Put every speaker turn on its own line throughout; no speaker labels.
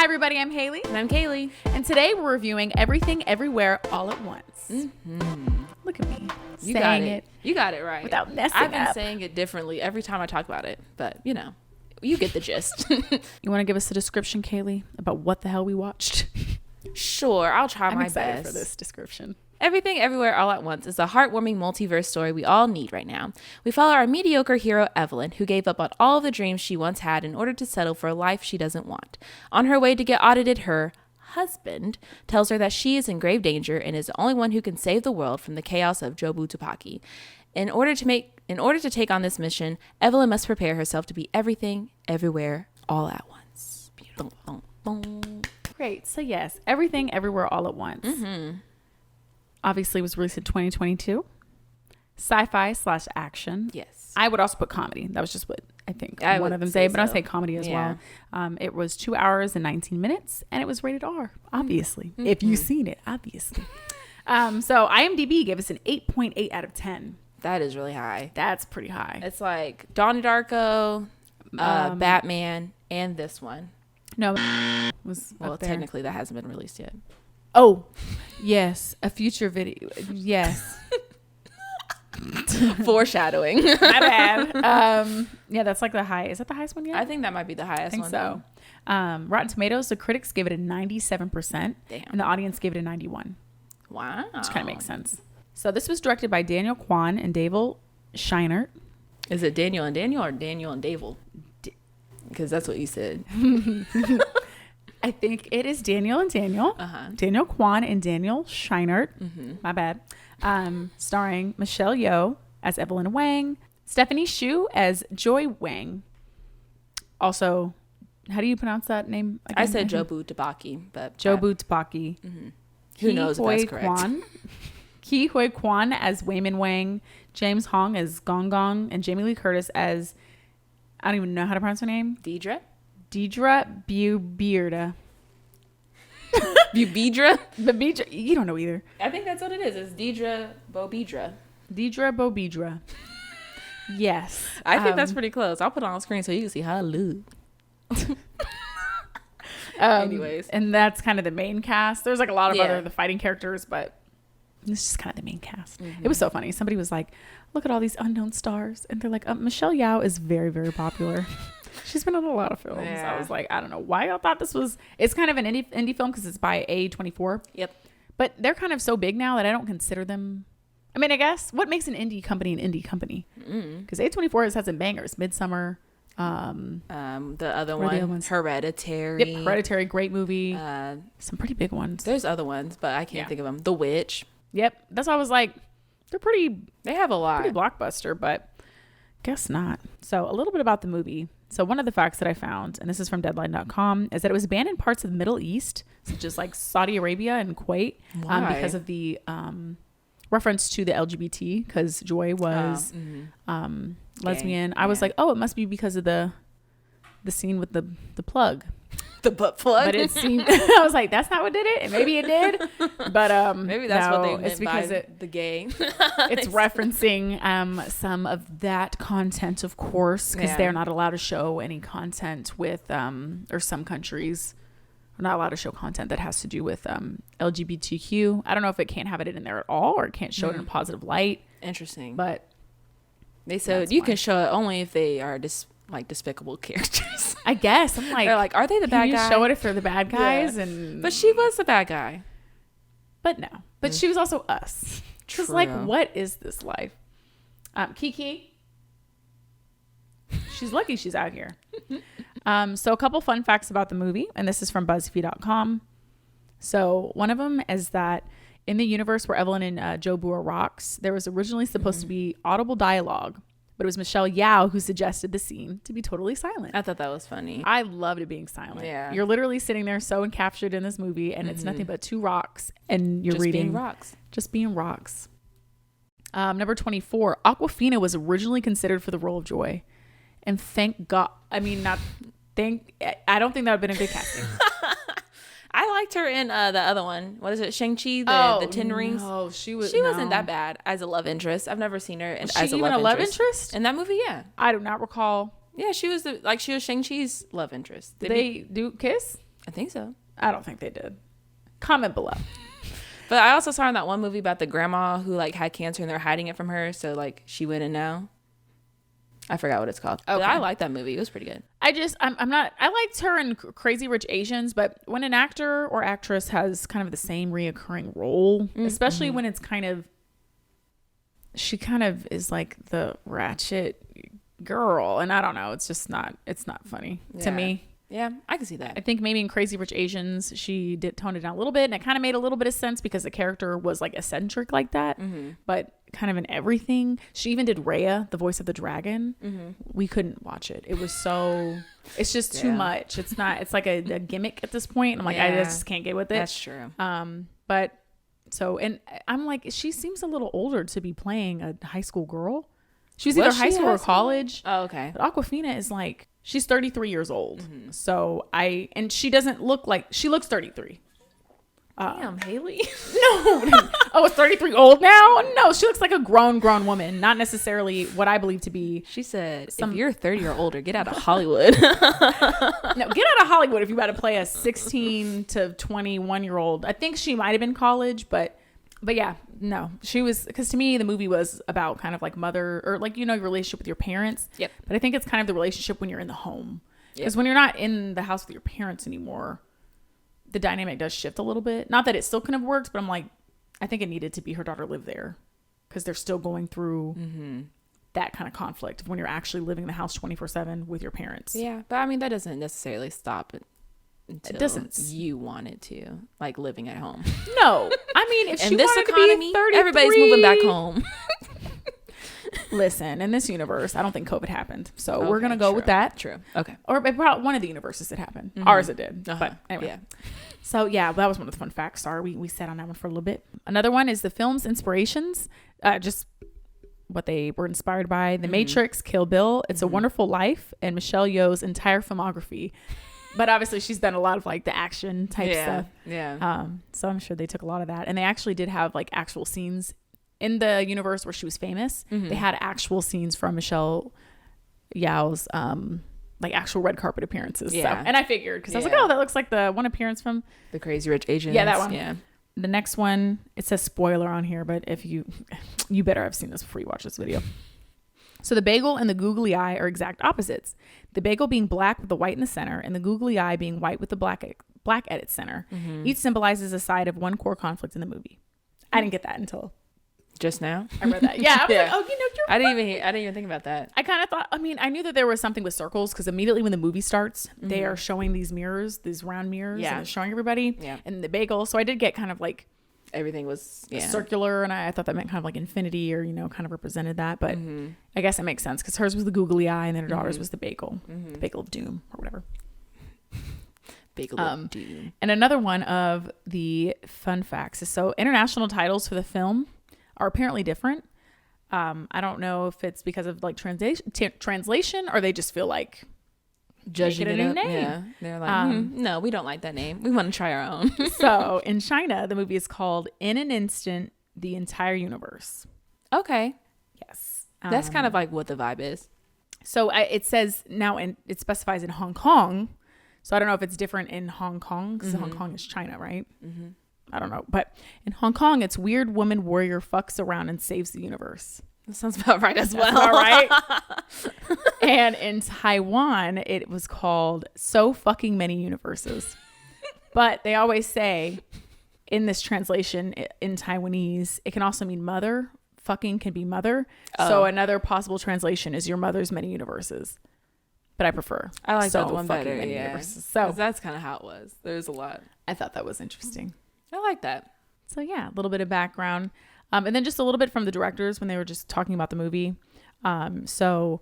everybody, I'm Haley.
And I'm Kaylee.
And today we're reviewing Everything Everywhere All at Once. Look at me saying it.
You got it right.
Without messing
I've been
up.
saying it differently every time I talk about it, but you know, you get the gist.
You want to give us a description, Kaylee, about what the hell we watched?
Sure, I'll try
I'm
my
excited
best.
for this description.
Everything Everywhere All at Once is a heartwarming multiverse story we all need right now. We follow our mediocre hero Evelyn, who gave up on all of the dreams she once had in order to settle for a life she doesn't want. On her way to get audited, her husband tells her that she is in grave danger and is the only one who can save the world from the chaos of Jobu Tupaki. In order to take on this mission, Evelyn must prepare herself to be everything, everywhere, all at once. Beautiful.
Great. So yes, Everything Everywhere All at Once. Obviously was released in 2022. Sci-fi / action.
Yes.
I would also put comedy. That was just what I think
I
one
would
of them
say
say, but I
so.
say comedy as
Yeah.
well. It was 2 hours and 19 minutes, and it was rated R, obviously. If you've seen it, obviously. So IMDb gave us an 8.8 out of 10.
That is really high.
That's pretty high.
It's like Donnie Darko, Batman, and this one.
No, was
Well,
up there.
technically that hasn't been released yet.
Oh, yes, a future video. Yes,
Foreshadowing.
my bad. Yeah, that's like the high. Is that the highest one yet?
I think that might be the highest
I think
one.
so. Rotten Tomatoes, the critics gave it a 97%,
Damn.
and the audience gave it a 91,
Wow.
which kind of makes sense. So this was directed by Daniel Kwan and Dave Scheinert.
Is it Daniel and Daniel or Daniel and Dave? Because that's what you said.
I think it is Daniel and Daniel.
Uh-huh.
Daniel Kwan and Daniel Scheinert. My bad. Starring Michelle Yeoh as Evelyn Wang, Stephanie Hsu as Joy Wang. Also, how do you pronounce that name again?
I said Jobu Tupaki, but
Jobu Tupaki.
who knows if that's correct.
Ki Hui Kwan as Wayman Wang, James Hong as Gong Gong, and Jamie Lee Curtis as, I don't even know how to pronounce her name,
Deidre?
Deidre Beerda.
Bubidra?
Babidra, you don't know either.
I think that's what it is. It's Deidre Bobidra.
Deidre Bobidra. Yes.
I think that's pretty close. I'll put it on screen so you can see how I look. Anyways.
And that's kind of the main cast. There's like a lot of
Yeah.
the fighting characters, but this is kind of the main cast. It was so funny. Somebody was like, look at all these unknown stars. And they're like, Michelle Yeoh is very, very popular. She's been in a lot of films.
Yeah.
I was like, I don't know why I thought this was, it's kind of an indie film because it's by A24.
Yep.
But they're kind of so big now that I don't consider them. I mean, I guess what makes an indie company an indie company? Because A24 has had some bangers. Midsummer.
The other
What are the
one,
other ones?
Hereditary.
Yep, Hereditary, great movie.
Uh,
Some pretty big ones.
there's other ones, but I can't think of them. The Witch.
Yep. That's why I was like, they're pretty
They have a lot.
blockbuster, but guess not. So a little bit about the movie. So one of the facts that I found, and this is from Deadline.com, is that it was banned in parts of the Middle East, such as like Saudi Arabia and Kuwait,
Why?
because of the reference to the LGBT, because Joy was lesbian. I was
Yeah.
like, oh, it must be because of the scene with the plug.
The butt plug.
But it seemed, I was like, that's not what did it. And maybe it did. But
Maybe that's what they
no,
meant
it's because
by the gay.
it's referencing some of that content, of course, because
Yeah.
they're not allowed to show any content with or some countries are not allowed to show content that has to do with LGBTQ. I don't know if it can't have it in there at all or it can't show it in a positive light,
Interesting.
but
They said
That's
you
why.
can show it only if they are like despicable characters.
I guess I'm like,
They're like, are they the
can
bad
you
guy?
show it if they're the bad guys?
Yeah.
And
But she was the bad guy.
but no, but she was also us. Just like,
True.
what is this life? Kiki, she's lucky she's out here. So a couple fun facts about the movie, and this is from BuzzFeed.com. So one of them is that in the universe where Evelyn and Jobu are rocks, there was originally supposed to be audible dialogue, but it was Michelle Yeoh who suggested the scene to be totally silent.
I thought that was funny.
I loved it being silent.
Yeah.
You're literally sitting there so encapsulated in this movie, and it's nothing but two rocks, and you're
Just
reading
being rocks.
Just being rocks. Number 24, Awkwafina was originally considered for the role of Joy, and thank God. I mean, not thank. I don't think that would have been a good casting.
I liked her in the other one. What is it? Shang-Chi, the Ten Rings.
No, she
Wasn't that bad as a love interest. I've never seen her
Was
as
she
a
even
love interest. In that movie, yeah.
I do not recall.
Yeah, she was she was Shang-Chi's love interest.
Did they do kiss?
I think so.
I don't think they did. Comment below.
But I also saw in that one movie about the grandma who like had cancer and they're hiding it from her, so like she wouldn't know. I forgot what it's called. Okay. But I like that movie. It was pretty good.
I'm not, I liked her in Crazy Rich Asians, but when an actor or actress has kind of the same reoccurring role, especially when it's she kind of is like the ratchet girl, and I don't know, it's not funny to me.
Yeah, I can see that.
I think maybe in Crazy Rich Asians, she did tone it down a little bit, and it kind of made a little bit of sense because the character was like eccentric like that, but kind of in everything. She even did Rhea, the voice of the dragon. We couldn't watch it. It was it's just too much. It's like a gimmick at this point. I'm like, I just can't get with it.
That's true.
But so, and I'm like, she seems a little older to be playing a high school girl. She's either high school or college.
Oh, okay.
But Awkwafina is like, she's 33 years old. So and she doesn't look like, she looks 33.
Damn, Haley.
No. Oh, 33 old now? No, she looks like a grown woman. Not necessarily what I believe to be.
She said, if you're 30 or older, get out of Hollywood.
No, get out of Hollywood if you got to play a 16 to 21-year-old. I think she might have been college, but yeah, no. She was, because to me, the movie was about kind of like mother, or like, your relationship with your parents.
Yep.
But I think it's kind of the relationship when you're in the home. Because when you're not in the house with your parents anymore, the dynamic does shift a little bit. Not that it still couldn't have worked, but I'm like, I think it needed to be her daughter live there because they're still going through that kind of conflict when you're actually living in the house 24/7 with your parents.
Yeah, but I mean, that doesn't necessarily stop it.
It doesn't.
You want it to, like living at home.
No, I mean, if she
in this
wanted
economy,
to be 33,
everybody's moving back home.
Listen, in this universe, I don't think COVID happened, so we're gonna go with that.
True. Okay.
Or about one of the universes it happened. Ours it did. But anyway.
Yeah.
So yeah, that was one of the fun facts. Sorry, we sat on that one for a little bit. Another one is the film's inspirations. Just what they were inspired by: The Matrix, Kill Bill, It's a Wonderful Life, and Michelle Yeoh's entire filmography. But obviously, she's done a lot of like the action type stuff.
Yeah.
So I'm sure they took a lot of that, and they actually did have like actual scenes in the universe where she was famous. They had actual scenes from Michelle Yeoh's like actual red carpet appearances.
Yeah.
So, and I figured because I was like, oh, that looks like the one appearance from
The Crazy Rich Asians.
Yeah, that one.
Yeah.
The next one, it says spoiler on here, but if you better have seen this before you watch this video. So the bagel and the googly eye are exact opposites. The bagel being black with the white in the center, and the googly eye being white with the black at its center. Each symbolizes a side of one core conflict in the movie. I didn't get that until
just now.
I read that. Yeah, I was like, oh, you're.
I didn't even think about that.
I kind of thought. I mean, I knew that there was something with circles because immediately when the movie starts, they are showing these mirrors, these round mirrors, and they're showing everybody.
Yeah.
And the bagel. So I did get kind of like
everything was
circular, and I thought that meant kind of like infinity, or kind of represented that. But I guess it makes sense because hers was the googly eye, and then her daughter's was the bagel, the bagel of doom or whatever.
Bagel of doom.
And another one of the fun facts is so international titles for the film are apparently different. I don't know if it's because of like translation or they just feel like
judging
it
a
a
new
name.
Yeah, they're like, no, we don't like that name. We want to try our own.
So in China, the movie is called In an Instant, The Entire Universe.
Okay.
Yes.
That's kind of like what the vibe is.
So it says now, and it specifies in Hong Kong. So I don't know if it's different in Hong Kong because Hong Kong is China, right? I don't know. But in Hong Kong, it's weird woman warrior fucks around and saves the universe.
That sounds about right as well.
All right. And in Taiwan, it was called So Fucking Many Universes. But they always say in this translation in Taiwanese, it can also mean mother. Fucking can be mother. So another possible translation is your mother's many universes. But I prefer.
I like
so
that one better. Yeah.
Universes. So
that's kind of how it was. There's a lot.
I thought that was interesting.
I like that.
So yeah, a little bit of background. And then just a little bit from the directors when they were just talking about the movie. So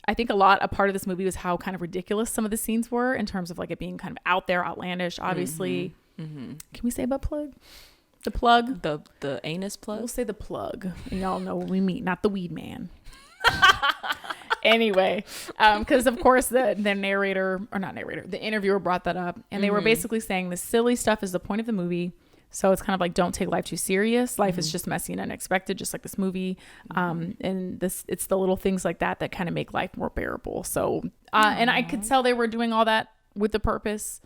I think a part of this movie was how kind of ridiculous some of the scenes were in terms of like it being kind of out there, outlandish, obviously. Can we say butt plug? The plug?
The anus plug?
We'll say the plug. And y'all know what we mean, not the weed man. Anyway, because of course the interviewer brought that up, and they were basically saying the silly stuff is the point of the movie. So it's kind of like, don't take life too serious. Life is just messy and unexpected, just like this movie. And it's the little things like that kind of make life more bearable. So, and I could tell they were doing all that with the purpose.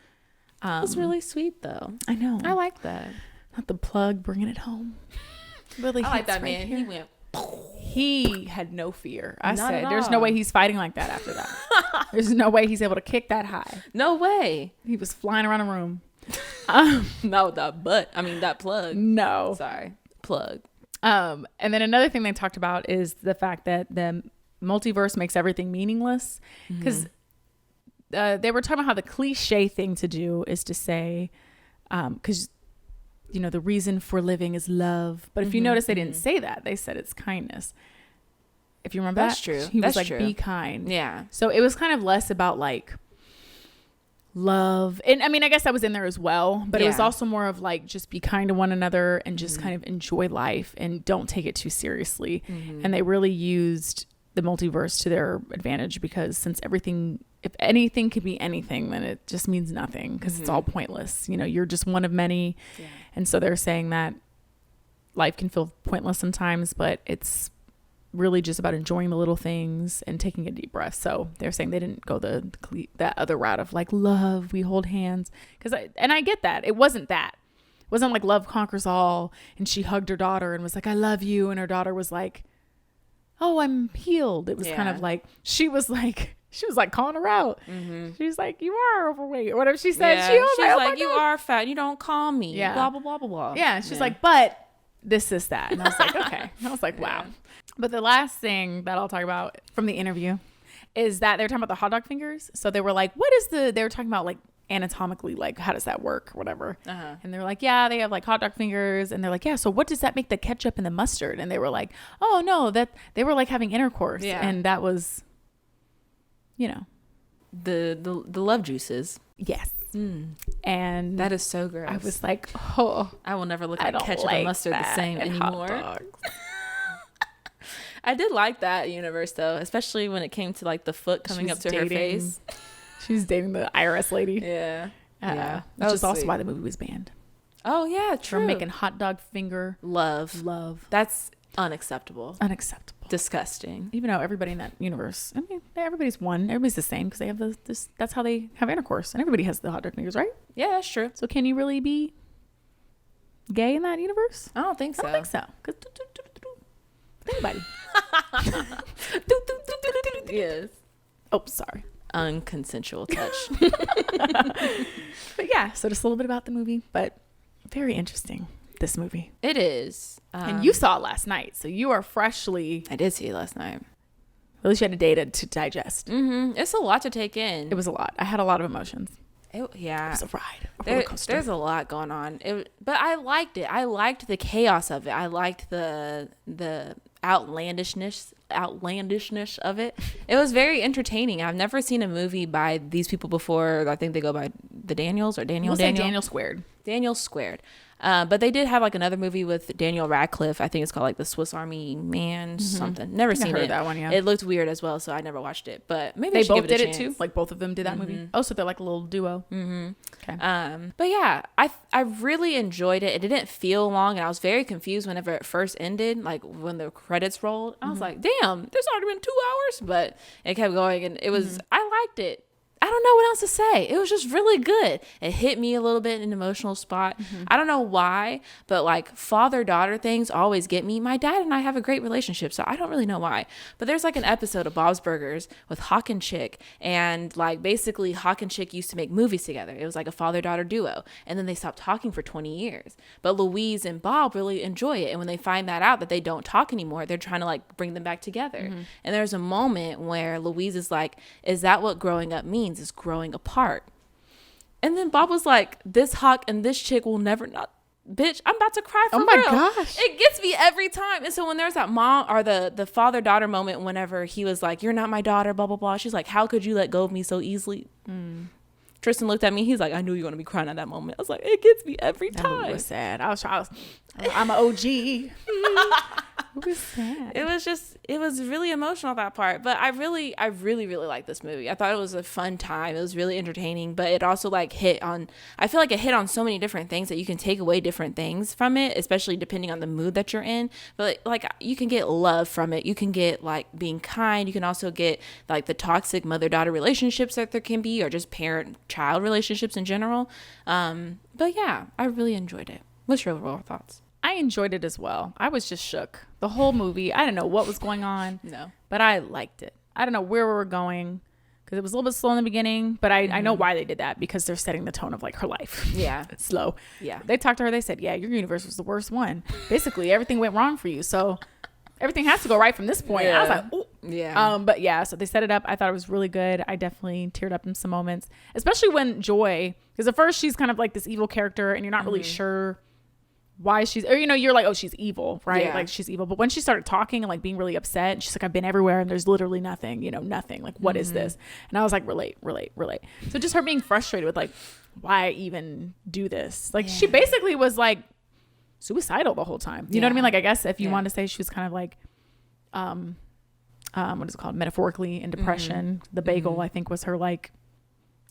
That's really sweet, though.
I know.
I like that.
Not the plug bringing it home. Really,
I like that
right
man.
here.
He went.
He had no fear. I
Not
said,
at
there's
all.
no way he's fighting like that after that. There's no way he's able to kick that high.
No way.
He was flying around the room.
Not with that butt. I mean, that plug.
No.
Sorry. Plug.
And then another thing they talked about is the fact that the multiverse makes everything meaningless. Because they were talking about how the cliche thing to do is to say, because you know, the reason for living is love. But if you notice, they didn't say that. They said it's kindness. If you remember
That's
that?
true.
He
That's
was like,
true.
be kind.
Yeah.
So it was kind of less about like love. And I mean, I guess that was in there as well. But it was
Yeah.
also more of like, just be kind to one another and just kind of enjoy life and don't take it too seriously. And they really used the multiverse to their advantage, because since everything, if anything could be anything, then it just means nothing, because it's all pointless. You know, you're just one of many.
Yeah.
And so they're saying that life can feel pointless sometimes, but it's really just about enjoying the little things and taking a deep breath. So they're saying they didn't go that other route of like love, we hold hands. And I get that. It wasn't that. It wasn't like love conquers all and she hugged her daughter and was like, I love you. And her daughter was like, oh, I'm healed. It was kind of like, she was like calling her out. She's like, you are overweight or whatever she said.
Yeah.
She was
She's
like,
like, you are fat. You don't call me.
Yeah.
Blah, blah, blah, blah, blah.
yeah. She's like, but this is that. And I was like, okay. I was like, wow. But the last thing that I'll talk about from the interview is that they were talking about the hot dog fingers. So they were like, they were talking about like anatomically, like how does that work or whatever. And they were like, yeah, they have like hot dog fingers. And they're like, yeah, so what does that make the ketchup and the mustard? And they were like, oh no, that they were like having intercourse.
Yeah.
And that was, you know.
The love juices.
Yes. And
That is so gross.
I was like, oh,
I will never look
I
at
don't
ketchup
like
and mustard the
that
same
in hot
anymore.
dogs.
I did like that universe though, especially when it came to like the foot coming up to her face.
She was dating the IRS lady.
Yeah. Yeah.
Which is also why the movie was banned.
Oh yeah, true.
For making hot dog finger
love. That's unacceptable.
Unacceptable.
Disgusting.
Even though everybody in that universe, I mean, everybody's one. Everybody's the same because they have this. That's how they have intercourse, and everybody has the hot dog fingers, right?
Yeah, that's true.
So can you really be gay in that universe?
I don't think so.
I don't think so. Because anybody.
Yes.
Oh, sorry.
Unconsensual touch.
But yeah, so just a little bit about the movie, but very interesting. This movie.
It is.
And you saw it last night, so you are freshly.
I did see it last night.
At least you had a day to digest.
It's a lot to take in.
It was a lot. I had a lot of emotions.
Yeah.
It was a ride. A roller coaster.
There's a lot going on. But I liked it. I liked the chaos of it. I liked the outlandishness of it. It was very entertaining. I've never seen a movie by these people before. I think they go by the Daniels or Daniel.
We'll say Daniel Squared.
Daniel Squared. But they did have like another movie with Daniel Radcliffe. I think it's called like the Swiss Army Man something. Never seen it.
That one, yeah.
It looked weird as well, so I never watched it. But maybe
they
I should
both
give it a
did it
chance.
too. Like both of them did that movie. Oh, so they're like a little duo. Okay.
But yeah, I really enjoyed it. It didn't feel long, and I was very confused whenever it first ended. Like when the credits rolled, I was like, "Damn, there's already been 2 hours." But it kept going, and it was. I liked it. I don't know what else to say. It was just really good. It hit me a little bit in an emotional spot. I don't know why, but like father-daughter things always get me. My dad and I have a great relationship, so I don't really know why. But there's like an episode of Bob's Burgers with Hawk and Chick, and like basically Hawk and Chick used to make movies together. It was like a father-daughter duo, and then they stopped talking for 20 years. But Louise and Bob really enjoy it, and when they find that out that they don't talk anymore, they're trying to like bring them back together. And there's a moment where Louise is like, "Is that what growing up means? Is growing apart?" And then Bob was like, "This Hawk and this chick will never not." Bitch, I'm about to cry for real.
Oh my gosh.
It gets me every time. And so when there's that mom or the father-daughter moment, whenever he was like, "You're not my daughter," blah, blah, blah. She's like, "How could you let go of me so easily?" Tristan looked at me. He's like, "I knew you were going to be crying at that moment." I was like, it gets me every
That movie
time.
was sad. I'm an OG. It was sad.
It was really emotional, that part. But I really liked this movie. I thought it was a fun time. It was really entertaining, but it also like I feel like it hit on so many different things that you can take away different things from it, especially depending on the mood that you're in. But like you can get love from it. You can get like being kind. You can also get like the toxic mother-daughter relationships that there can be, or just parent-child relationships in general. But yeah, I really enjoyed it. What's your overall thoughts?
I enjoyed it as well. I was just shook. The whole movie, I didn't know what was going on.
No.
But I liked it. I don't know where we were going because it was a little bit slow in the beginning, but I know why they did that, because they're setting the tone of like her life.
Yeah.
It's slow.
Yeah.
They talked to her. They said, yeah, your universe was the worst one. Basically, everything went wrong for you. So everything has to go right from this point.
Yeah.
I was like, oh.
Yeah.
But yeah, so they set it up. I thought it was really good. I definitely teared up in some moments, especially when Joy, because at first she's kind of like this evil character and you're not really sure why she's, or you're like, oh, she's evil, right?
Yeah.
Like she's evil. But when she started talking and like being really upset, and she's like, I've been everywhere and there's literally nothing, nothing. Like, what is this? And I was like, relate. So just her being frustrated with like, why even do this? Like she basically was like suicidal the whole time. You know what I mean? Like, I guess if you want to say she was kind of like, what is it called? Metaphorically in depression. The bagel, I think, was her like,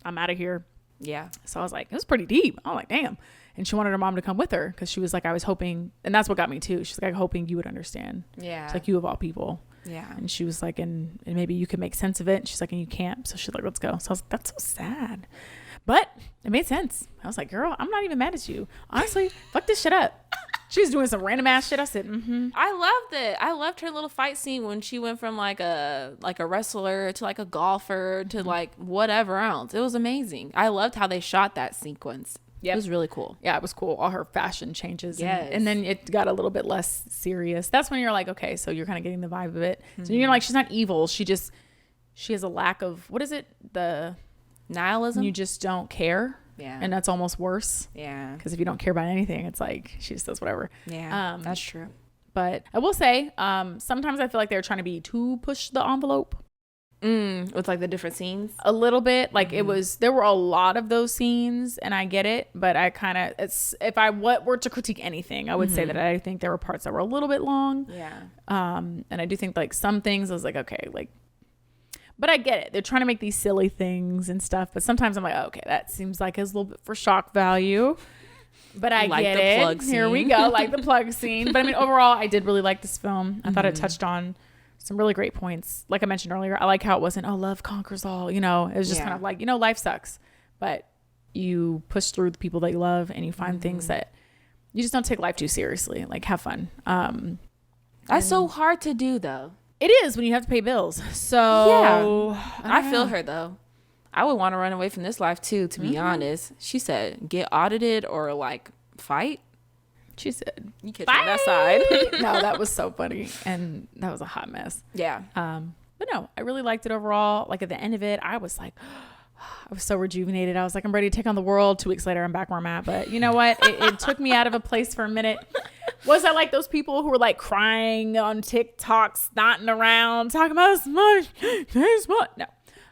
I'm out of here.
Yeah.
So I was like, it was pretty deep. I'm like, damn. And she wanted her mom to come with her because she was like, I was hoping, and that's what got me too. She's like, I'm hoping you would understand.
Yeah.
It's like, you of all people.
Yeah.
And she was like, and maybe you could make sense of it. And she's like, and you can't. So she's like, let's go. So I was like, that's so sad. But it made sense. I was like, girl, I'm not even mad at you. Honestly, fuck this shit up. She was doing some random ass shit. I said,
I loved it. I loved her little fight scene when she went from like a wrestler to like a golfer to like whatever else. It was amazing. I loved how they shot that sequence. Yeah, it was really cool.
Yeah, it was cool. All her fashion changes.
Yes.
And then it got a little bit less serious. That's when you're like, okay, so you're kind of getting the vibe of it. So you're like, she's not evil. She has a lack of, what is it? The
nihilism.
You just don't care.
Yeah.
And that's almost worse.
Yeah.
Because if you don't care about anything, it's like she just does whatever.
Yeah. That's true.
But I will say, sometimes I feel like they're trying to be too push the envelope.
With like the different scenes.
A little bit. Like there were a lot of those scenes, and I get it, but I kind of, if I were to critique anything, I would say that I think there were parts that were a little bit long.
Yeah.
And I do think like some things I was like, okay, like, but I get it. They're trying to make these silly things and stuff, but sometimes I'm like, oh, okay, that seems like it's a little bit for shock value. But I
like
get
the
it.
plug scene.
Here we go, like the plug scene. But I mean, overall, I did really like this film. I thought it touched on some really great points. Like I mentioned earlier, I like how it wasn't, oh, love conquers all. It was just kind of like, life sucks, but you push through the people that you love, and you find things that you just don't take life too seriously. Like, have fun.
That's so hard to do, though.
It is when you have to pay bills. So
yeah, I feel her though. I would want to run away from this life too, to be honest. She said, get audited or like fight.
She said,
you catch me on that side.
No, that was so funny. And that was a hot mess.
Yeah.
But no, I really liked it overall. Like at the end of it, I was like, I was so rejuvenated. I was like, I'm ready to take on the world. 2 weeks later, I'm back where I'm at. But you know what? It took me out of a place for a minute. Was I like those people who were like crying on TikTok, snotting around, talking about smush? No.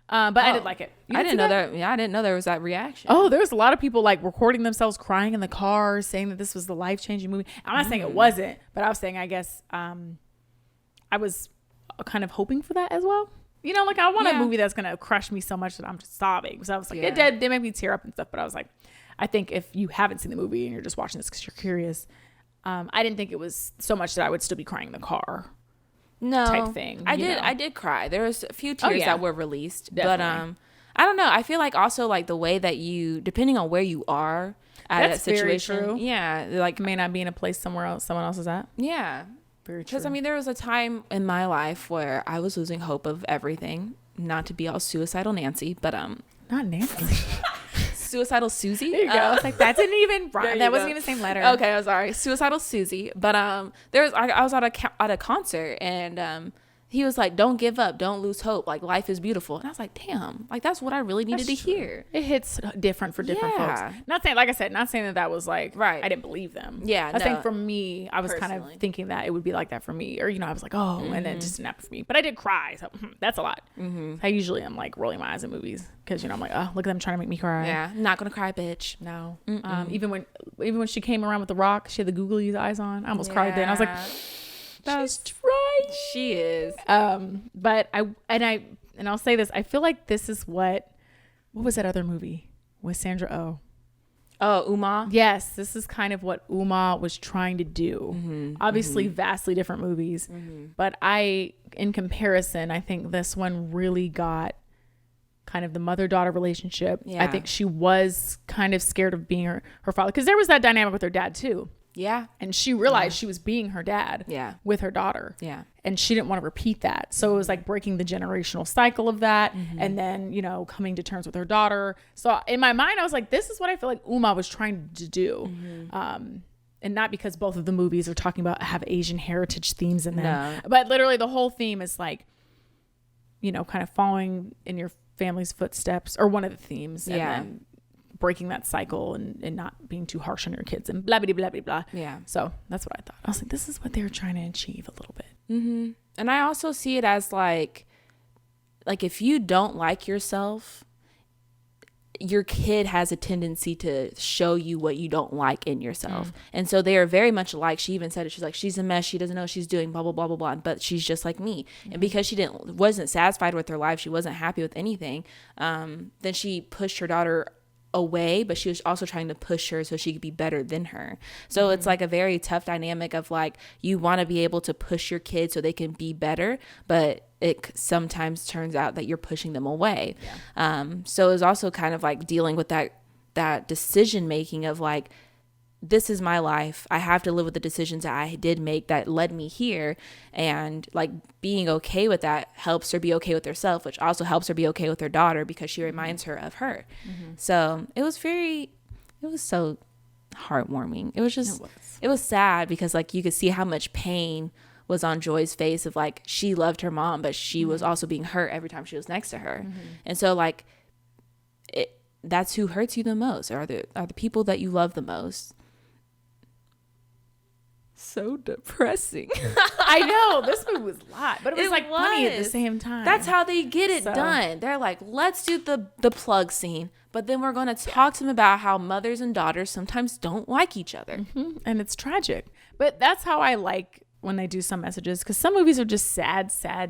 But I did like it.
I didn't know that. Yeah, I didn't know there was that reaction.
Oh, there was a lot of people like recording themselves crying in the car, saying that this was the life-changing movie. I'm not saying it wasn't, but I was saying, I guess I was kind of hoping for that as well. Like I want a movie that's going to crush me so much that I'm just sobbing. So I was like, it did. They make me tear up and stuff. But I was like, I think if you haven't seen the movie and you're just watching this because you're curious, I didn't think it was so much that I would still be crying in the car.
No,
type thing.
I did cry. There was a few tears that were released,
Definitely.
But I don't know. I feel like also like the way that you, depending on where you are at that situation,
very true.
Yeah, like
may not be in a place someone else is at.
Yeah,
very true.
Because I mean, there was a time in my life where I was losing hope of everything. Not to be all suicidal Nancy, but
not Nancy.
Suicidal Susie.
There you go. I was like, that didn't even rhyme. That wasn't even the same letter.
Okay, I'm sorry. Suicidal Susie. But I was at a concert, and he was like, don't give up, don't lose hope, like life is beautiful. And I was like, damn, like that's what I really needed to hear.
It hits different for different folks. Not saying, like I said, not saying that was like,
right,
I didn't believe them.
Yeah,
I think for me, I was kind of thinking that it would be like that for me, or I was like, oh, and then it just didn't happen for me. But I did cry, so that's a lot. I usually am like rolling my eyes at movies because I'm like, oh, look at them trying to make me cry.
Yeah, not gonna cry, bitch.
No. Even when she came around with the rock, she had the googly eyes on. I almost cried then. I was like, She's trying.
She is.
But I'll say this. I feel like this is what was that other movie with Sandra Oh?
Oh, Uma?
Yes, this is kind of what Uma was trying to do. Obviously, vastly different movies. But in comparison, I think this one really got kind of the mother-daughter relationship.
Yeah.
I think she was kind of scared of being her father. Because there was that dynamic with her dad, too.
Yeah.
And she realized she was being her dad with her daughter.
Yeah.
And she didn't want to repeat that. So it was like breaking the generational cycle of that. And then, coming to terms with her daughter. So in my mind, I was like, this is what I feel like Uma was trying to do. And not because both of the movies are talking about have Asian heritage themes in them. No. But literally the whole theme is like, kind of following in your family's footsteps, or one of the themes. And then breaking that cycle and not being too harsh on your kids and blah, blah, blah, blah, blah.
Yeah.
So that's what I thought. I was like, this is what they were trying to achieve a little bit.
And I also see it as like if you don't like yourself, your kid has a tendency to show you what you don't like in yourself. And so they are very much alike. She even said it. She's like, she's a mess. She doesn't know what she's doing, blah, blah, blah, blah, blah. But she's just like me. And because she wasn't satisfied with her life, she wasn't happy with anything, then she pushed her daughter away, but she was also trying to push her so she could be better than her. So it's like a very tough dynamic of like, you want to be able to push your kids so they can be better, but it sometimes turns out that you're pushing them away. So it's also kind of like dealing with that decision making of like, this is my life. I have to live with the decisions that I did make that led me here. And like being okay with that helps her be okay with herself, which also helps her be okay with her daughter because she reminds her of her. So it was so heartwarming. It was sad because like you could see how much pain was on Joy's face of like, she loved her mom, but she was also being hurt every time she was next to her. And so like, that's who hurts you the most, are the people that you love the most. So depressing.
I know, this movie was a lot, but it was funny at the same time.
That's how they get it done. They're like, let's do the plug scene, but then we're going to talk to them about how mothers and daughters sometimes don't like each other.
And it's tragic, but that's how I like when they do some messages, because some movies are just sad.
Yeah,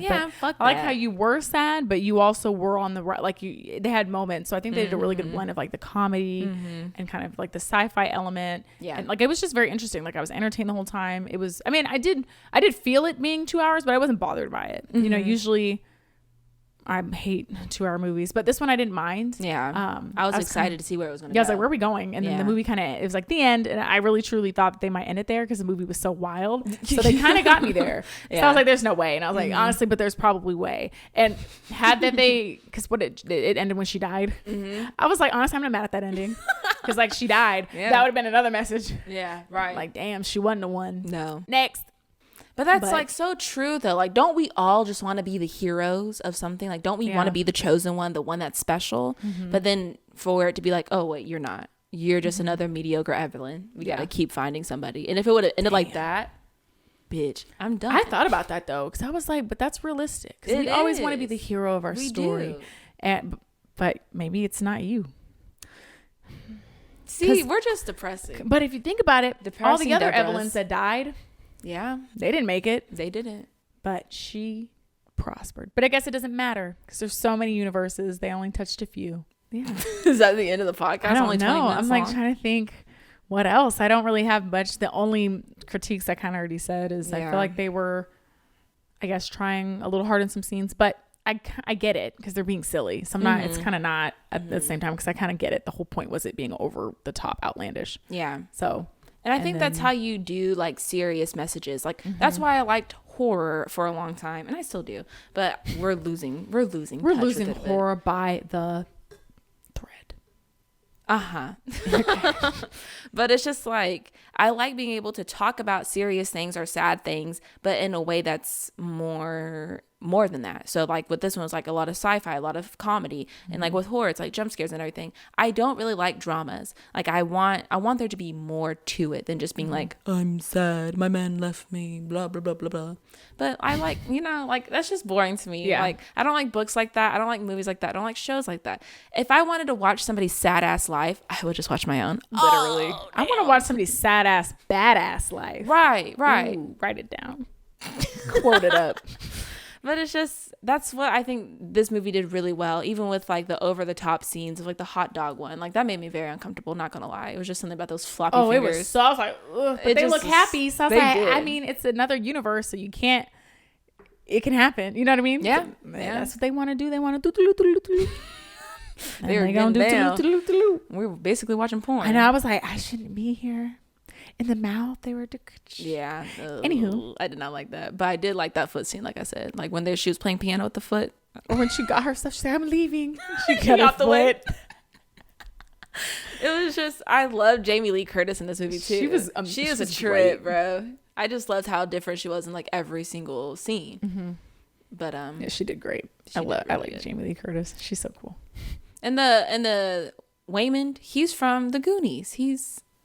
but
fuck
I like
that.
how you were sad, but you also were on the right, like they had moments. So I think they did a really good blend of like the comedy and kind of like the sci-fi element. Yeah, and like it was just very interesting. Like I was entertained the whole time. It was, I mean, I did feel it being 2 hours, but I wasn't bothered by it. Usually I hate 2-hour movies, but this one I didn't mind.
Yeah. I was excited to see where it was going to go.
Yeah, I was like, where are we going? And then the movie it was like the end, and I really truly thought that they might end it there because the movie was so wild. So they kind of got me there. So I was like, there's no way. And I was like, honestly, but there's probably way. And because it ended when she died. I was like, honestly, I'm not mad at that ending. Because like she died. That would have been another message.
Yeah, right.
Like, damn, she wasn't the one.
No.
Next.
But that's like so true though. Like, don't we all just want to be the heroes of something? Like, don't we want to be the chosen one, the one that's special? But then for it to be like, oh wait, you're not. You're just another mediocre Evelyn. We got to keep finding somebody. And if it would have ended like that, bitch, I'm done.
I thought about that though, because I was like, but that's realistic. Because we always want to be the hero of our story. But maybe it's not you.
See, we're just depressing.
But if you think about it, all the other
Deborahs.
Evelyns that died,
yeah,
they didn't make it.
They didn't.
But she prospered. But I guess it doesn't matter because there's so many universes. They only touched a few. Yeah.
Is that the end of the podcast?
I don't know. I'm like trying to think what else. I don't really have much. The only critiques I kind of already said is I feel like they were, I guess, trying a little hard in some scenes. But I get it because they're being silly. So I'm not, it's kind of not at the same time because I kind of get it. The whole point was it being over the top, outlandish.
Yeah.
So.
And I think that's how you do like serious messages. Like that's why I liked horror for a long time, and I still do. But we're losing
horror by the thread.
But it's just like I like being able to talk about serious things or sad things, but in a way that's more more than that. So like with this one, it's like a lot of sci-fi, a lot of comedy, and like with horror, it's like jump scares and everything. I don't really like dramas. Like I want there to be more to it than just being like, I'm sad, my man left me, blah blah blah blah blah. But I like, like that's just boring to me. Like I don't like books like that. I don't like movies like that. I don't like shows like that. If I wanted to watch somebody's sad ass life, I would just watch my own. Literally.
I want to watch somebody's sad ass badass life.
Right.
Ooh, write it down. Quote it up.
But it's just, that's what I think this movie did really well, even with like the over the top scenes of like the hot dog one. Like that made me very uncomfortable, not gonna lie. It was just something about those floppy fingers.
It was so, I was like, ugh. But they look happy. So I was like, I mean, it's another universe, so you can't, it can happen. You know what I mean?
Yeah.
That's what they want to do. They want to do.
They're going to do. We were basically watching porn.
And I was like, I shouldn't be here. In the mouth, they were.
Yeah.
Anywho,
I did not like that, but I did like that foot scene. Like I said, like when she was playing piano with the foot,
or when she got her stuff, she said, "I'm leaving." She got off the foot.
It was just, I love Jamie Lee Curtis in this movie too. She is a trip, bro. I just loved how different she was in like every single scene. Mm-hmm. But yeah,
she did great. I like Jamie Lee Curtis. She's so cool.
And the Waymond, he's from the Goonies.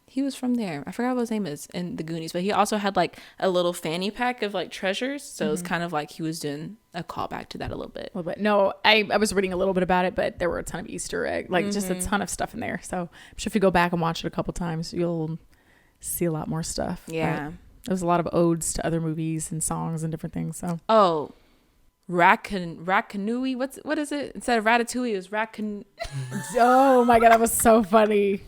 He was from there. I forgot what his name is in the Goonies, but he also had like a little fanny pack of like treasures. So it was kind of like he was doing a callback to that a little bit.
No, I was reading a little bit about it, but there were a ton of Easter egg, like just a ton of stuff in there. So I'm sure if you go back and watch it a couple times, you'll see a lot more stuff.
Yeah.
There's a lot of odes to other movies and songs and different things. So.
Oh, Racanui. What is it? Instead of Ratatouille, it was Raccan.
Oh my God, that was so funny.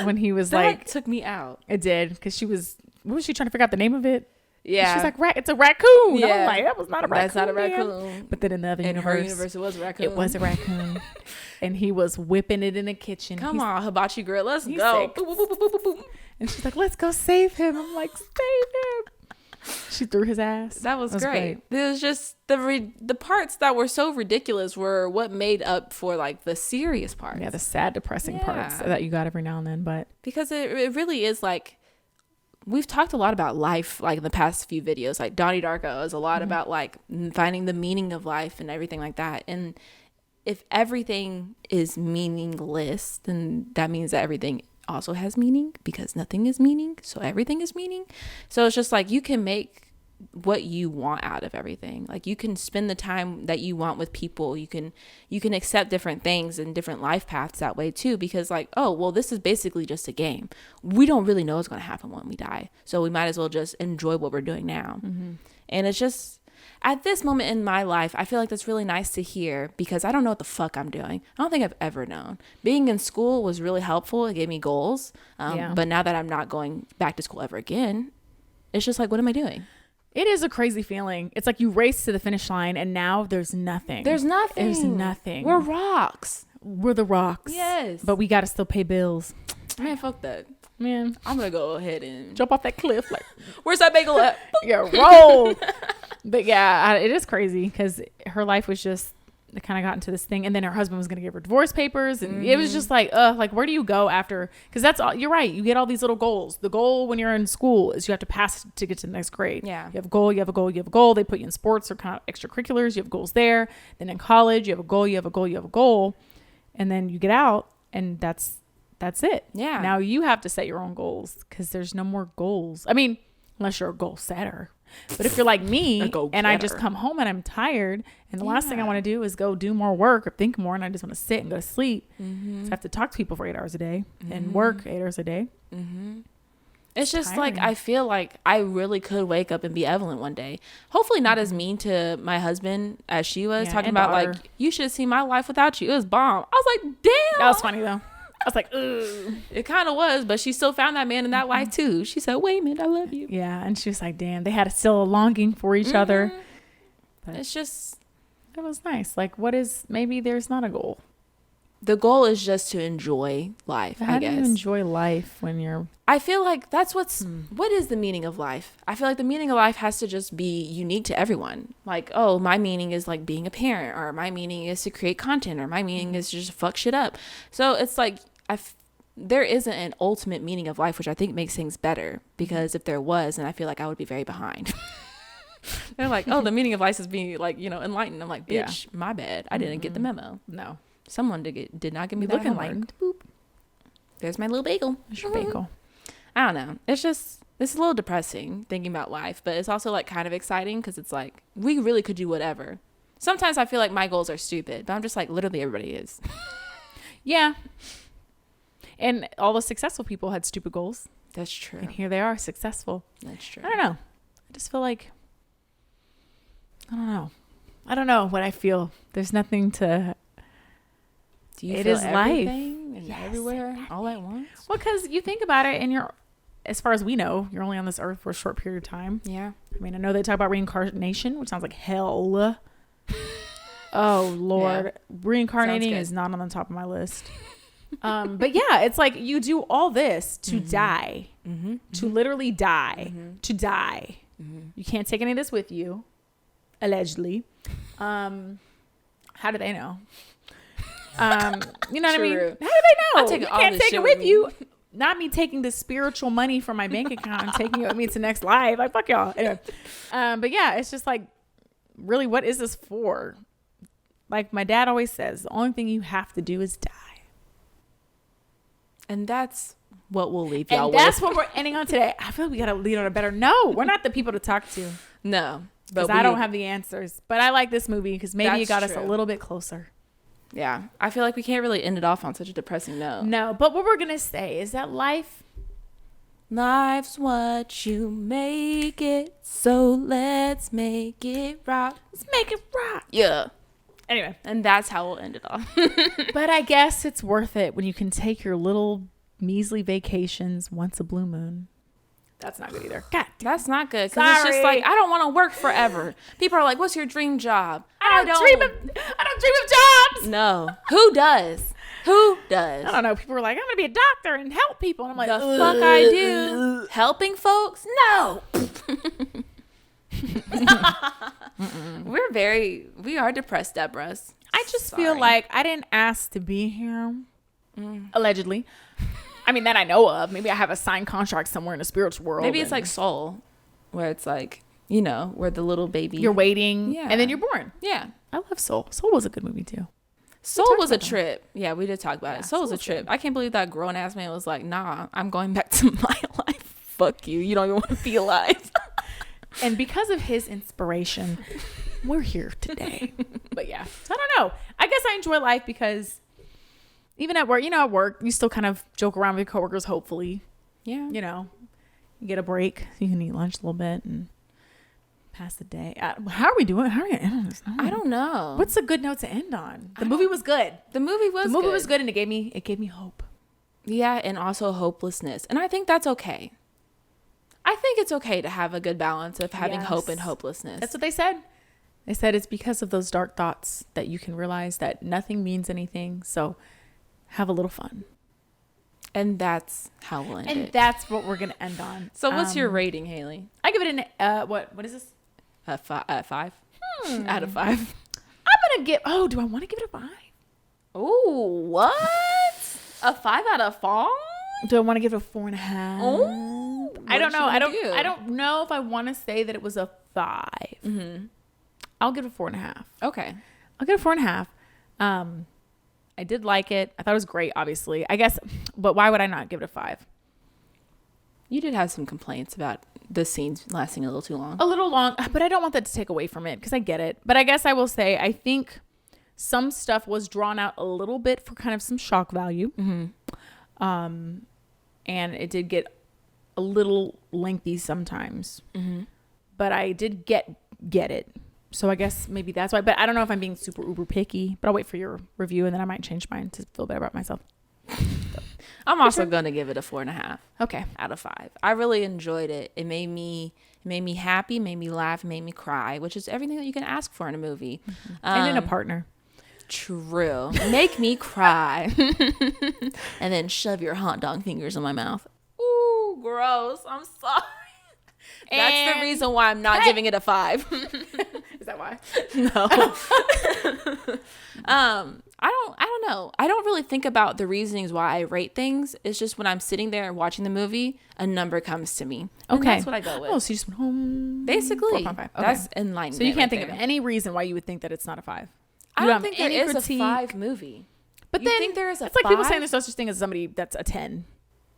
When he was
that took me out.
It did, because what was she trying to figure out the name of it?
Yeah.
She's like, it's a raccoon.
Yeah.
I was like, that was not a raccoon.
That's not a raccoon.
Man. But then in the other universe.
Her universe, it was a raccoon.
It was a raccoon. And he was whipping it in the kitchen.
Come on, hibachi girl, let's go. Boop, boop, boop, boop, boop, boop.
And she's like, let's go save him. I'm like, save him. She threw his ass.
That was great. It was just the parts that were so ridiculous were what made up for like the serious parts.
Yeah, the sad, depressing parts that you got every now and then. But
because it really is like, we've talked a lot about life like in the past few videos. Like Donnie Darko is a lot about like finding the meaning of life and everything like that. And if everything is meaningless, then that means that everything also has meaning, because nothing is meaning, so everything is meaning. So it's just like you can make what you want out of everything. Like you can spend the time that you want with people. You can accept different things and different life paths that way too, because like, oh well, this is basically just a game. We don't really know what's going to happen when we die, so we might as well just enjoy what we're doing now. And it's just, at this moment in my life, I feel like that's really nice to hear, because I don't know what the fuck I'm doing. I don't think I've ever known. Being in school was really helpful. It gave me goals. But now that I'm not going back to school ever again, it's just like, what am I doing?
It is a crazy feeling. It's like you race to the finish line and now there's nothing.
There's nothing. We're rocks.
We're the rocks.
Yes.
But we got to still pay bills.
Man, fuck that.
Man,
I'm going to go ahead and
jump off that cliff. Like,
where's that bagel at?
Yeah, roll. But yeah, it is crazy, because her life was just, it kind of got into this thing, and then her husband was going to give her divorce papers, and it was just like, where do you go after? Because that's all, you're right, you get all these little goals. The goal when you're in school is you have to pass to get to the next grade.
Yeah.
You have a goal, you have a goal, you have a goal. They put you in sports or kind of extracurriculars, you have goals there. Then in college, you have a goal, you have a goal, you have a goal. And then you get out, and that's it.
Yeah.
Now you have to set your own goals, because there's no more goals. I mean, unless you're a goal setter. But if you're like me and I just come home and I'm tired, and the last thing I want to do is go do more work or think more, and I just want to sit and go to sleep. So I have to talk to people for 8 hours a day and work 8 hours a day.
It's just tiring. Like, I feel like I really could wake up and be Evelyn one day. Hopefully not as mean to my husband as she was, talking about daughter. Like, you should see my life without you. It was bomb. I was like, damn.
That was funny though. I was like, ugh.
It kind of was, but she still found that man in that wife too. She said, Waymond, I love you.
Yeah, and she was like, damn, they had still a longing for each other. But
it's just,
it was nice. Like, maybe there's not a goal.
The goal is just to enjoy life, I guess.
How do you enjoy life when you're...
I feel like that's what is the meaning of life? I feel like the meaning of life has to just be unique to everyone. Like, oh, my meaning is like being a parent, or my meaning is to create content, or my meaning is to just fuck shit up. So it's like, there isn't an ultimate meaning of life, which I think makes things better, because if there was, then I feel like I would be very behind. They're like, oh, the meaning of life is being like, enlightened. I'm like, bitch, my bad. I didn't get the memo.
No.
Someone did not give me
You look
that homework.
enlightened. Boop.
There's my little bagel.
There's your bagel.
I don't know. It's a little depressing thinking about life, but it's also like kind of exciting because it's like we really could do whatever. Sometimes I feel like my goals are stupid, but I'm just like, literally everybody is.
Yeah. And all the successful people had stupid goals.
That's true.
And here they are, successful.
That's true.
I don't know. I just feel like, I don't know what I feel. There's nothing to...
Do you
it
feel
is
everything
life.
and
Yes,
everywhere
everything.
all at once?
Well, because you think about it, and as far as we know, you're only on this earth for a short period of time.
Yeah.
I mean, I know they talk about reincarnation, which sounds like hell. Oh, Lord.
Yeah.
Reincarnating is not on the top of my list. But yeah, it's like you do all this to die, to literally die, to die. You can't take any of this with you, allegedly. How do they know? You know what I mean? How do they know? You can't take it with you. Not me taking the spiritual money from my bank account and taking it with me to next life. Like, fuck y'all. Anyway. But yeah, it's just like, really, what is this for? Like my dad always says, the only thing you have to do is die.
And that's what we'll leave y'all with.
And that's what we're ending on today. I feel like we got to lead on a better. No, we're not the people to talk to.
No.
Because I don't have the answers. But I like this movie because maybe it got us a
true.
little bit closer.
Yeah. I feel like we can't really end it off on such a depressing note.
No, but what we're going to say is that
life's what you make it. So let's make it rock.
Let's make it rock.
Yeah.
Anyway.
And that's how we'll end it off.
But I guess it's worth it when you can take your little measly vacations once a blue moon. That's not good either. God,
that's not good. Because it's just like, I don't want to work forever. People are like, what's your dream job?
I don't dream of jobs.
No. Who does? Who does?
I don't know. People are like, I'm going to be a doctor and help people. And I'm like,
the fuck I do. Helping folks? No. We are depressed, Deborahs.
I just feel like I didn't ask to be here. Allegedly. I mean, that I know of. Maybe I have a signed contract somewhere in the spiritual world.
Maybe it's like Soul, where it's like, where the little baby.
You're waiting, and then you're born.
Yeah.
I love Soul. Soul was a good movie, too.
Soul was a trip. Yeah, we did talk about it. Soul was a trip. I can't believe that grown-ass man was like, nah, I'm going back to my life. Fuck you. You don't even want to be alive.
And because of his inspiration, we're here today. But yeah, so I don't know. I guess I enjoy life because even at work, at work, you still kind of joke around with your coworkers, hopefully.
Yeah.
You get a break. You can eat lunch a little bit and pass the day. How are we doing? How are we going to end on this?
I don't know.
What's a good note to end on? The movie was good.
The movie was
good and it gave me hope.
Yeah, and also hopelessness. And I think that's okay. I think it's okay to have a good balance of having hope and hopelessness.
That's what they said. They said it's because of those dark thoughts that you can realize that nothing means anything. So have a little fun.
And that's how we'll end it.
And that's what we're going to end on.
So what's your rating, Haley?
I give it an, what is this?
A 5? Out of 5.
I'm going to give, do I want to give it a 5?
Oh, what? A 5 out of 5?
Do I want to give it a 4.5?
Oh,
I don't know. I don't know if I want to say that it was a 5. Mm-hmm. I'll give it a 4.5.
Okay.
I'll give it a 4.5. I did like it. I thought it was great, obviously. I guess, but why would I not give it a 5?
You did have some complaints about the scenes lasting a little too long.
A little long, but I don't want that to take away from it because I get it. But I guess I will say I think some stuff was drawn out a little bit for kind of some shock value. Mm-hmm. And it did get a little lengthy sometimes. Mm-hmm. But I did get it. So I guess maybe that's why. But I don't know if I'm being super uber picky. But I'll wait for your review and then I might change mine to feel better about myself.
I'm also going to give it a 4.5.
Okay.
Out of 5. I really enjoyed it. It made me happy, made me laugh, made me cry, which is everything that you can ask for in a movie. Mm-hmm.
And in a partner.
True. Make me cry. And then shove your hot dog fingers in my mouth. Ooh, gross. I'm sorry. That's the reason why I'm not giving it a 5. Is
that why?
No. I don't don't know. I don't really think about the reasonings why I rate things. It's just when I'm sitting there watching the movie, a number comes to me. And
Okay.
that's what I go with.
Oh, so you just went home.
Basically,
4.5. Okay.
that's enlightenment.
So you can't
right
think
there.
of any reason why you would think that it's not a 5.
I
You
don't
have
think there
any
is
critique?
a 5 movie.
But
You
then
think there is a
it's like people
5?
saying there's no such thing as somebody that's a 10.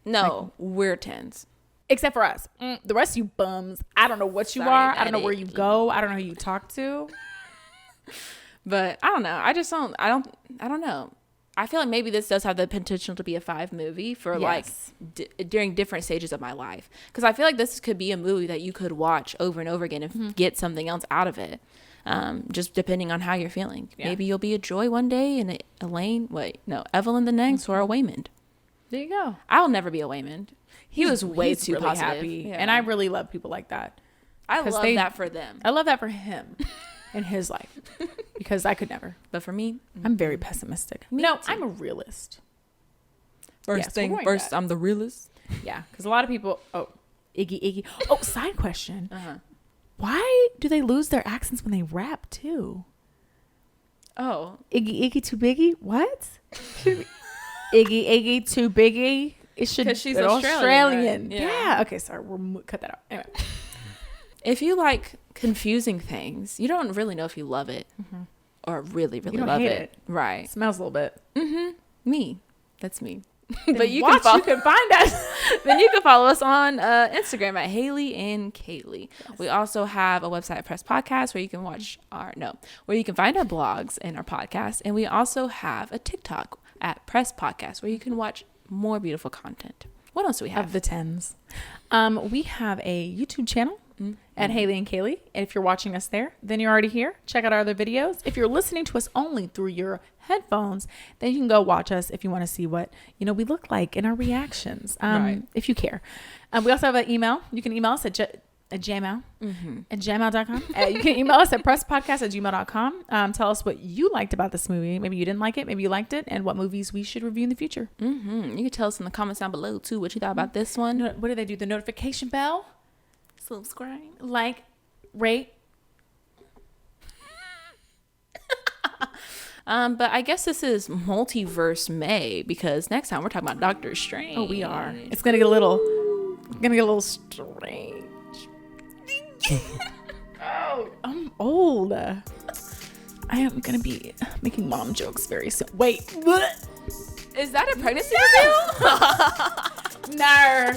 No, we're 10s.
Except for us. The rest of you bums, I don't know what you
Sorry,
are. I don't know where
Daddy.
you go. I don't know who you talk to.
But I don't know. I don't know. I feel like maybe this does have the potential to be a 5 movie for
Yes.
like during different stages of my life. Because I feel like this could be a movie that you could watch over and over again and get something else out of it. Just depending on how you're feeling.
Yeah.
Maybe you'll be a Joy one day and Evelyn the next, or a Waymond.
There you go.
I'll never be a Waymond. He was way
He's
too
really
positive.
happy.
Yeah.
And I really love people like that.
I
'cause
love that for them.
I love that for him in his life. Because I could never.
But for me,
I'm very pessimistic.
Me
No,
too.
I'm a realist.
first
Yes, we're
thing
going
first,
back.
I'm the realist.
Yeah. Because a lot of people, Iggy. Oh, side question.
Uh-huh.
Why do they lose their accents when they rap too?
Oh,
Iggy too biggie? What? Iggy too biggie? It should
'Cause she's
be
Australian, right?
Yeah.
Yeah.
Okay, sorry. We'll cut that out. Anyway.
if you like confusing things, you don't really know if you love it or really, really
don't
love
hate
it.
it.
Right.
Smells a little bit.
Me. That's me.
But you can find us.
Then you can follow us on Instagram at Haley and Kaylee. Yes. We also have a website at Press Podcast where you can where you can find our blogs and our podcast. And we also have a TikTok at Press Podcast where you can watch more beautiful content. What else do we have?
Of the 10s. We have a YouTube channel at Haley and Kaylee. And if you're watching us there, then you're already here. Check out our other videos. If you're listening to us only through your headphones, then you can go watch us if you want to see what we look like in our reactions.
Right.
If you care. We also have an email. You can email us at Gmail at gmail.com. You can email us at presspodcast@gmail.com. Tell us what you liked about this movie. Maybe you didn't like it, maybe you liked it, and what movies we should review in the future.
You can tell us in the comments down below too what you thought about this one.
What do they do? The notification bell,
Subscribe,
like, rate.
But I guess this is Multiverse May because next time we're talking about Doctor Strange.
Oh, we are. It's gonna get a little strange. Oh, I'm old. I am gonna be making mom jokes very soon. Wait.
Is that a pregnancy review?
No.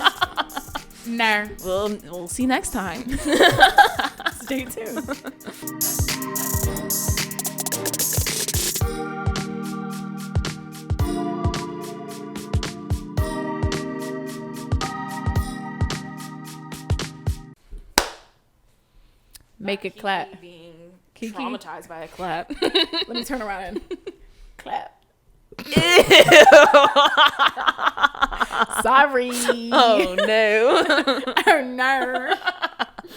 We'll see next time.
Stay tuned. Make it clap.
Being
Kiki?
traumatized by a clap.
Let me turn around and clap. Sorry.
Oh no.
Oh no.